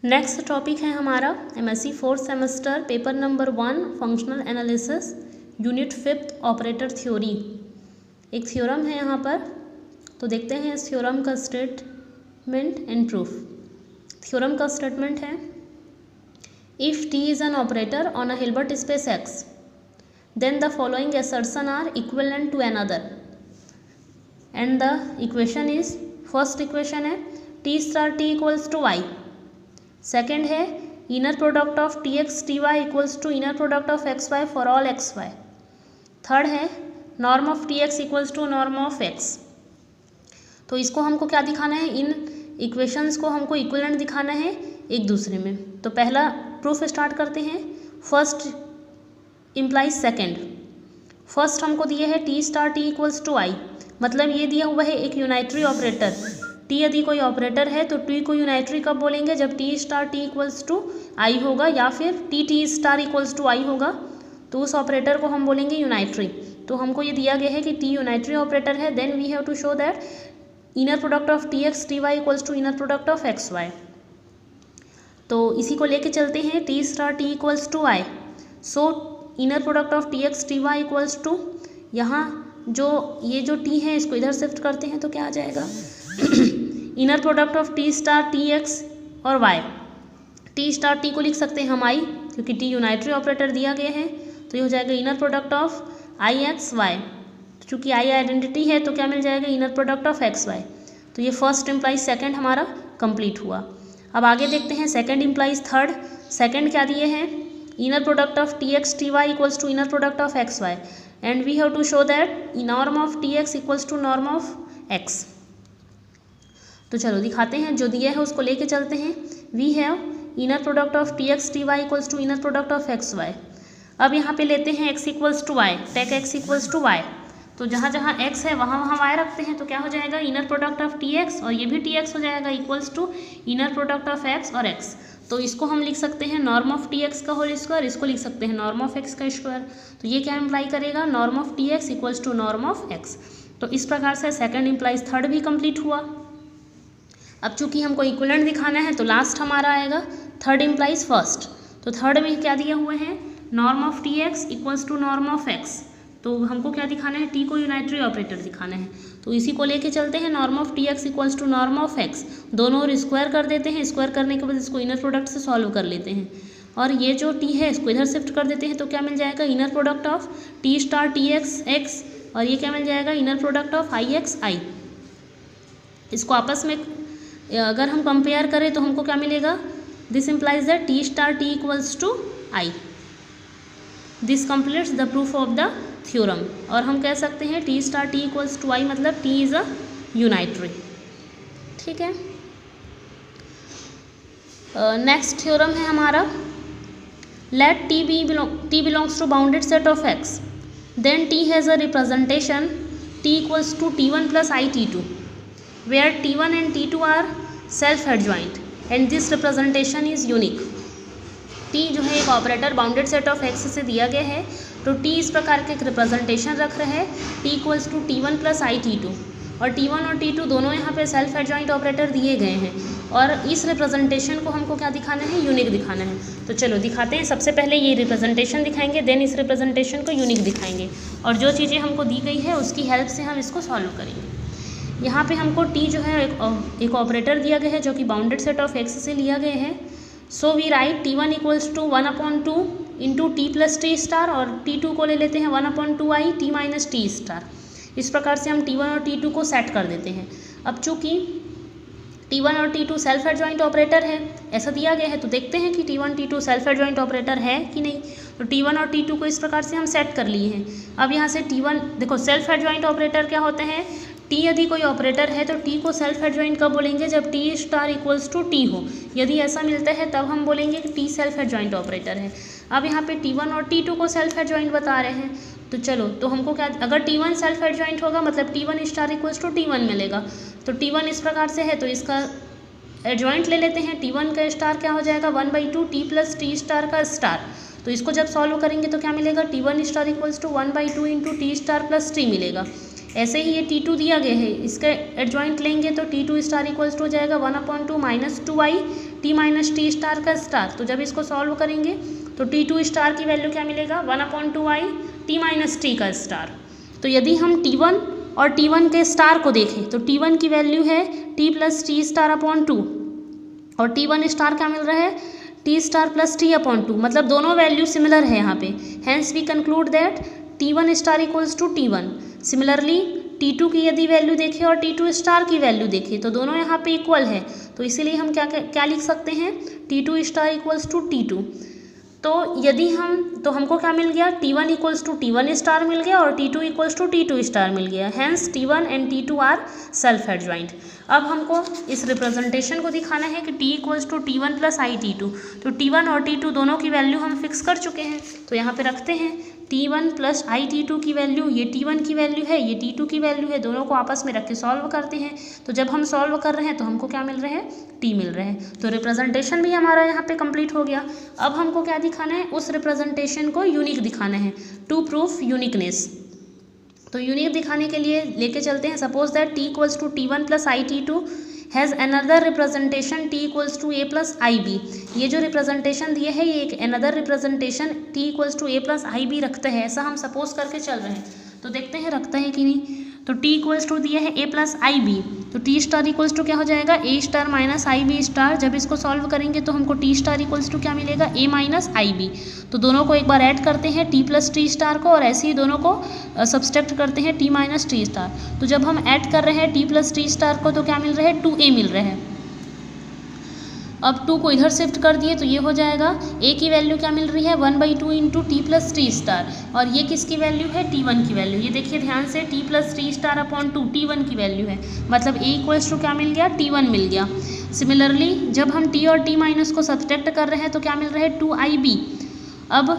Next topic है हमारा MSc 4th semester paper number 1 functional analysis unit 5th operator theory. एक theorem है यहाँ पर, तो देखते हैं इस थ्योरम का स्टेटमेंट एंड प्रूफ। थ्योरम का स्टेटमेंट है, if T is an operator on a Hilbert space X then the following assertions are equivalent to another and the equation is, first equation है T star T equals to Y, second है inner product of T X T Y equals to inner product of X Y for all X Y, third है norm of T X equals to norm of X. तो इसको हमको क्या दिखाना है, इन equations को हमको इक्विवेलेंट दिखाना है एक दूसरे में। तो पहला प्रूफ स्टार्ट करते हैं, फर्स्ट इम्प्लाइज सेकेंड। फर्स्ट हमको दिए है T star T equals to I, मतलब ये दिया हुआ है एक यूनाइटरी ऑपरेटर। टी यदि कोई ऑपरेटर है तो टी को यूनाइटरी कब बोलेंगे, जब T star T equals to I होगा या फिर T star equals to I होगा, तो उस ऑपरेटर को हम बोलेंगे यूनाइटरी। तो हमको ये दिया गया है कि टी यूनाइटरी ऑपरेटर है, then we have to show that inner product of T X T Y equals to inner product of X Y. तो इसी को लेके चलते हैं, T star T equals to I, so inner product of T X T Y equals to, यहाँ जो ये जो टी है इसको इधर शिफ्ट करते हैं तो क्या आ जाएगा inner product of T star T X और वाई। टी स्टार टी को लिख सकते हैं हम आई, क्योंकि टी यूनाइटरी ऑपरेटर दिया गया है, तो ये हो जाएगा inner product of I X Y. चूँकि आई आइडेंटिटी है तो क्या मिल जाएगा, inner product of X Y. तो ये फर्स्ट इम्प्लाइज सेकेंड हमारा कंप्लीट हुआ। अब आगे देखते हैं सेकेंड इम्प्लाइज थर्ड। सेकेंड क्या दिए हैं, inner product of T X T Y equals to inner product of X Y, and we have to show that norm of T X equals to norm of X. तो चलो दिखाते हैं, जो दिया है उसको लेके चलते हैं। We have inner product of T X T Y equals to inner product of X Y. अब यहाँ पे लेते हैं x equals to Y, take x equals to Y. तो जहाँ जहाँ x है वहाँ वहाँ y रखते हैं, तो क्या हो जाएगा inner product of T X, और ये भी टी एक्स हो जाएगा equals to inner product of x और x। तो इसको हम लिख सकते हैं नॉर्म ऑफ टी एक्स का होल स्क्वायर, इसको लिख सकते हैं नॉर्म ऑफ x का स्क्वायर। तो ये क्या इम्प्लाई करेगा, norm of T X equals to norm of x। तो इस प्रकार से सेकेंड इम्प्लाइज थर्ड भी कंप्लीट हुआ। अब चूंकि हमको इक्विवेलेंट दिखाना है तो लास्ट हमारा आएगा थर्ड इम्प्लाइज फर्स्ट। तो थर्ड में क्या दिया हुए हैं, norm of T X equals to norm of X. तो हमको क्या दिखाना है, टी को यूनाइटरी ऑपरेटर दिखाना है, तो इसी को लेके चलते हैं, norm of T X equals to norm of X. दोनों और स्क्वायर कर देते हैं, स्क्वायर करने के बाद इसको इनर प्रोडक्ट से सॉल्व कर लेते हैं, और ये जो टी है इसको इधर शिफ्ट कर देते हैं, तो क्या मिल जाएगा inner product of T star T X X, और ये क्या मिल जाएगा inner product of I X I. इसको आपस में अगर हम कंपेयर करें तो हमको क्या मिलेगा, this implies that T star T equals to I. This completes the proof of the theorem. और हम कह सकते हैं T star T equals to I मतलब टी इज़ अ यूनाइटरी। ठीक है, नेक्स्ट थ्योरम है हमारा, let T belongs to bounded set of X then T has a representation T equals to T one plus I T two, where T1 and T2 are self-adjoint and this representation is unique। T जो है एक operator bounded set of x से दिया गया है, तो T इस प्रकार के एक रिप्रेजेंटेशन रख रहे हैं T equals to T1 plus I T2, और T1 और T2 दोनों यहाँ पे सेल्फ एडजॉइंट ऑपरेटर दिए गए हैं, और इस रिप्रेजेंटेशन को हमको क्या दिखाना है, यूनिक दिखाना है। तो चलो दिखाते हैं, सबसे पहले ये रिप्रेजेंटेशन दिखाएंगे, देन इस रिप्रेजेंटेशन को यूनिक दिखाएंगे, और जो चीज़ें हमको दी गई है उसकी हेल्प से हम इसको सॉल्व करेंगे। यहाँ पे हमको टी जो है एक ऑपरेटर दिया गया है जो कि बाउंडेड सेट ऑफ एक्स से लिया गया है। So we write T one equals to 1/2 into T plus T star, और T2 को ले लेते हैं 1/2 I T minus T star. इस प्रकार से हम T1 और T2 को सेट कर देते हैं। अब चूँकि T1 और T2 सेल्फ एडजॉइंट ऑपरेटर है ऐसा दिया गया है, तो देखते हैं कि T1 T2 self adjoint operator है कि नहीं। तो T1 और T2 को इस प्रकार से हम सेट कर लिए हैं। अब यहाँ से T1 देखो, सेल्फ एडजॉइंट ऑपरेटर क्या होते हैं, टी यदि कोई ऑपरेटर है तो टी को सेल्फ एडजॉइंट कब बोलेंगे, जब T star equals to T हो। यदि ऐसा मिलता है तब हम बोलेंगे कि टी सेल्फ एडजॉइंट ऑपरेटर है। अब यहाँ पे T1 और T2 को सेल्फ एडजॉइंट बता रहे हैं, तो चलो तो हमको क्या, अगर T1 सेल्फ एडजॉइंट होगा मतलब T1 star equals to T1 मिलेगा। तो T1 इस प्रकार से है, तो इसका एडजॉइंट ले लेते हैं। T1 का स्टार क्या हो जाएगा 1/2 टी प्लस टी स्टार का स्टार। तो इसको जब सॉल्व करेंगे तो क्या मिलेगा, T1 star equals to 1/2 into T star plus T मिलेगा। ऐसे ही ये T2 दिया गया है, इसका एडजॉइंट लेंगे तो T2 स्टार इक्वल्स टू हो जाएगा 1/2 minus 2i t minus T star का स्टार। तो जब इसको सॉल्व करेंगे तो T2 स्टार की वैल्यू क्या मिलेगा 1/2i t माइनस टी का स्टार। तो यदि हम T1 और T1 के स्टार को देखें तो T1 की वैल्यू है t plus T star upon 2 और T1 स्टार क्या मिल रहा है t star plus T upon 2, मतलब दोनों वैल्यू सिमिलर है यहाँ पे। Hence we conclude that T1 star equals to T1। Similarly T2 की यदि वैल्यू देखें और T2 स्टार की वैल्यू देखें तो दोनों यहाँ पे इक्वल है, तो इसीलिए हम क्या लिख सकते हैं T2 star equals to T2। तो यदि तो हमको क्या मिल गया T1 equals to T1 star मिल गया और T2 equals to T2 star मिल गया। Hence T1 and T2 are self adjoint. अब हमको इस रिप्रेजेंटेशन को दिखाना है कि T equals to T1 plus I T2। तो T1 और T2 दोनों की वैल्यू हम फिक्स कर चुके हैं, तो यहाँ पे रखते हैं T1 प्लस आई T2 की वैल्यू, ये T1 की वैल्यू है, ये T2 की वैल्यू है, दोनों को आपस में रख के सॉल्व करते हैं। तो जब हम सॉल्व कर रहे हैं तो हमको क्या मिल रहे हैं T मिल रहे हैं। तो रिप्रेजेंटेशन भी हमारा यहाँ पे कंप्लीट हो गया। अब हमको क्या दिखाना है, उस रिप्रेजेंटेशन को यूनिक दिखाना है टू प्रूफ यूनिकनेस। तो यूनिक दिखाने के लिए लेके चलते हैं। Suppose that T equals to T1 plus I T2 has another representation T equals to A plus I B. ये जो रिप्रेजेंटेशन दिए है ये एक another representation T equals to A plus I B रखते हैं, ऐसा हम सपोज करके चल रहे हैं। तो देखते हैं रखता है कि नहीं। तो T इक्वल्स टू दिया है A प्लस आई बी, तो T स्टार इक्वल्स टू क्या हो जाएगा A star minus I B star. जब इसको सॉल्व करेंगे तो हमको T स्टार इक्वल्स टू क्या मिलेगा A माइनस आई बी। तो दोनों को एक बार ऐड करते हैं T प्लस टी स्टार को, और ऐसे ही दोनों को सब्सट्रैक्ट करते हैं T माइनस टी स्टार। तो जब हम ऐड कर रहे हैं T प्लस टी स्टार को तो क्या मिल रहा है 2A मिल रहा है। अब 2 को इधर शिफ्ट कर दिए तो ये हो जाएगा A की वैल्यू क्या मिल रही है 1/2 into T plus T star, और ये किसकी वैल्यू है T1 की वैल्यू। ये देखिए ध्यान से T plus T star upon 2 T1 की वैल्यू है, मतलब A इक्वल्स टू क्या मिल गया T1 मिल गया। सिमिलरली जब हम T और T माइनस को सब्सट्रैक्ट कर रहे हैं तो क्या मिल रहा है 2IB। अब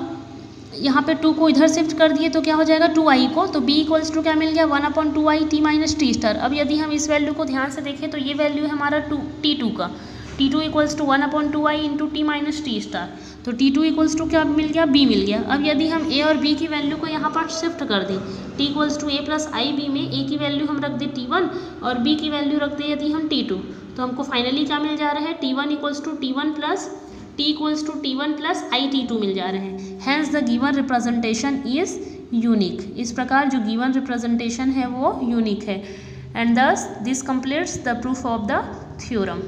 यहाँ पे 2 को इधर शिफ्ट कर दिए तो क्या हो जाएगा 2i को, तो B इक्वल्स टू क्या मिल गया 1/2i t minus T star. अब यदि हम इस वैल्यू को ध्यान से देखें तो ये वैल्यू है हमारा T2 का, T2 equals to 1/2i into T minus T star. तो T2 इक्वल्स टू क्या मिल गया B मिल गया। अब यदि हम A और B की वैल्यू को यहाँ पर शिफ्ट कर दें T equals to A plus I B में A की वैल्यू हम रख दें T1 और B की वैल्यू रख दें यदि हम T2, तो हमको फाइनली क्या मिल जा रहा है T1 equals to T1 plus T equals to T1 plus I T2 मिल जा रहे हैं। Hence the given representation is unique. इस प्रकार जो गिवन रिप्रेजेंटेशन है वो यूनिक है। एंड दस this completes the proof of the theorem.